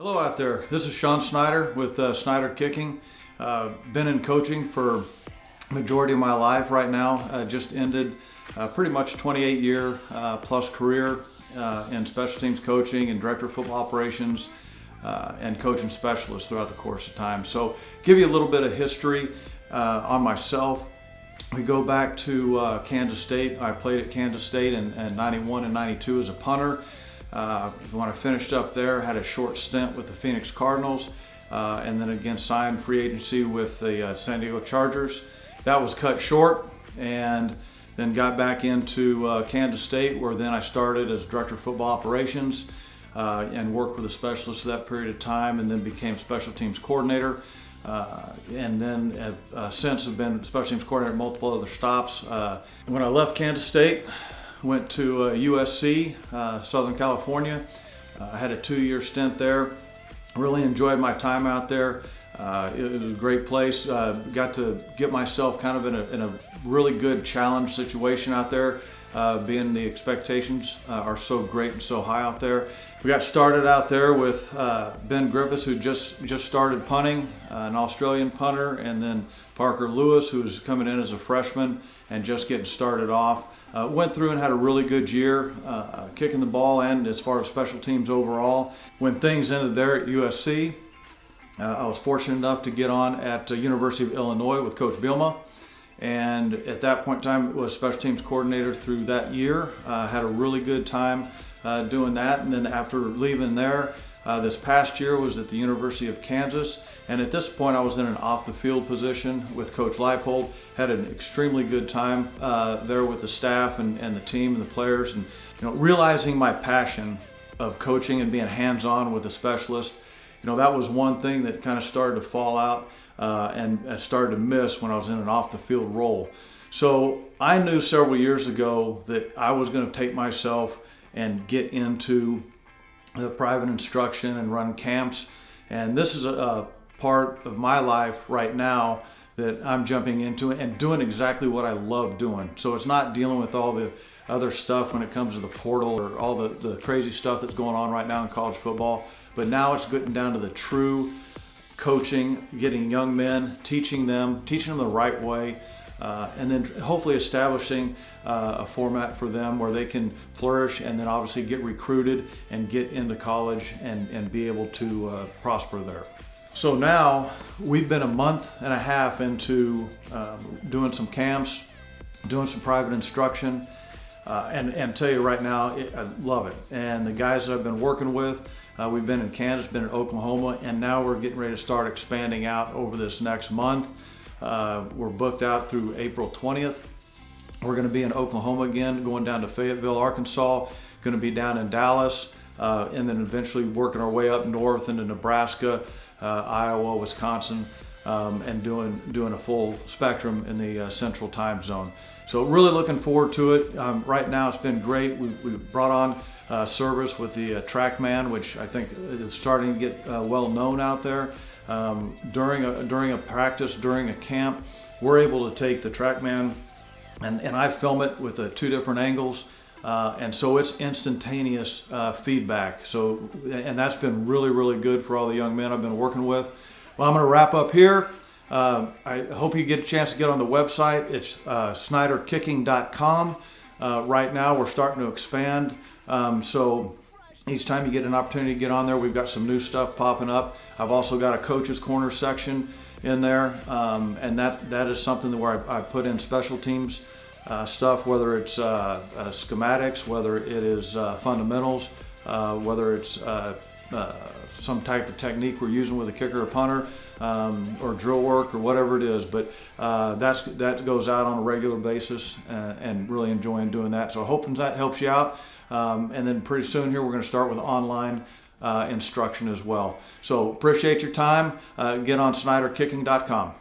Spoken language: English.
Hello out there. This is Snyder with Snyder Kicking. Been in coaching for majority of my life right now. Just ended pretty much 28-year plus career in special teams coaching and director of football operations and coaching specialists throughout the course of time. So give you a little bit of history on myself. We go back to Kansas State. I played at Kansas State in 91 and 92 as a punter. When I finished up there, had a short stint with the Phoenix Cardinals, and then again signed free agency with the San Diego Chargers. That was cut short, and then got back into Kansas State, where then I started as director of football operations and worked with the specialists for that period of time, and then became special teams coordinator. And then since have been special teams coordinator at multiple other stops. When I left Kansas State, went to USC, Southern California. I had a 2-year stint there. Really enjoyed my time out there. It was a great place. Got to get myself kind of in a really good challenge situation out there, being the expectations are so great and so high out there. We got started out there with Ben Griffiths, who just started punting, an Australian punter, and then Parker Lewis, who's coming in as a freshman and just getting started off. Went through and had a really good year, kicking the ball and as far as special teams overall. When things ended there at USC, I was fortunate enough to get on at University of Illinois with Coach Bielema. And at that point in time, was special teams coordinator through that year. Had a really good time doing that. And then after leaving there, this past year was at the University of Kansas. And at this point, I was in an off-the-field position with Coach Leipold. Had an extremely good time there with the staff and the team and the players. And realizing my passion of coaching and being hands-on with the specialist, that was one thing that kind of started to fall out and started to miss when I was in an off-the-field role. So I knew several years ago that I was going to take myself and get into the private instruction and run camps. And this is a part of my life right now that I'm jumping into and doing exactly what I love doing. So it's not dealing with all the other stuff when it comes to the portal or all the crazy stuff that's going on right now in college football. But now it's getting down to the true coaching, getting young men, teaching them the right way, and then hopefully establishing a format for them where they can flourish and then obviously get recruited and get into college and be able to prosper there. So now we've been a month and a half into doing some camps, doing some private instruction, and tell you right now, I love it. And the guys that I've been working with, we've been in Kansas, been in Oklahoma, and now we're getting ready to start expanding out over this next month. We're booked out through April 20th. We're going to be in Oklahoma again, going down to Fayetteville, Arkansas, going to be down in Dallas, and then eventually working our way up north into Nebraska, Iowa, Wisconsin, and doing a full spectrum in the central time zone. So really looking forward to it. Right now it's been great. We've brought on service with the TrackMan, which I think is starting to get well known out there. During a practice, during a camp, we're able to take the TrackMan and I film it with 2 different angles, and so it's instantaneous feedback. So, and that's been really, really good for all the young men I've been working with. Well, I'm going to wrap up here. I hope you get a chance to get on the website. It's SnyderKicking.com. Right now we're starting to expand, so each time you get an opportunity to get on there, we've got some new stuff popping up. I've also got a coach's corner section in there, and that is something where I put in special teams stuff, whether it's schematics, whether it is fundamentals, whether it's some type of technique we're using with a kicker or punter, or drill work or whatever it is. But that goes out on a regular basis, and really enjoying doing that. So I hope that helps you out. And then pretty soon here we're going to start with online instruction as well. So appreciate your time. Get on SnyderKicking.com.